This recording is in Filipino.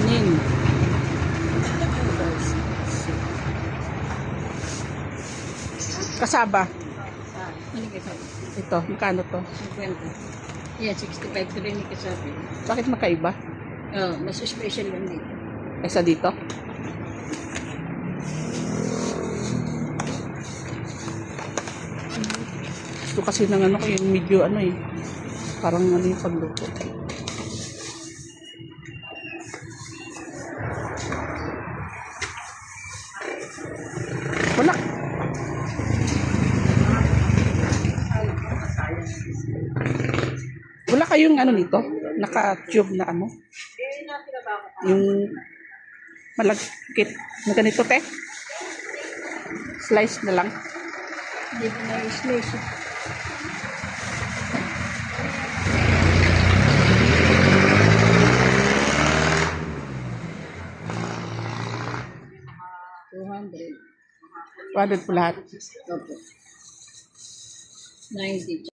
kanin. Kasaba. Ano kasabi? Ito, magkano to? 50. Yan, 65 to rin ni kasabi. Bakit magkaiba? Oh, mas special lang dito. Kaysa dito? Gusto kasi ng ano ko yung medyo ano eh. Parang ano yung pagluto. Wala. Wala kayong ano nito? Naka-tube na ano? Yung malagkit na ganito, te? Slice na lang. Hindi ba na i-slice? $200. 200 po lahat. Opo. 90.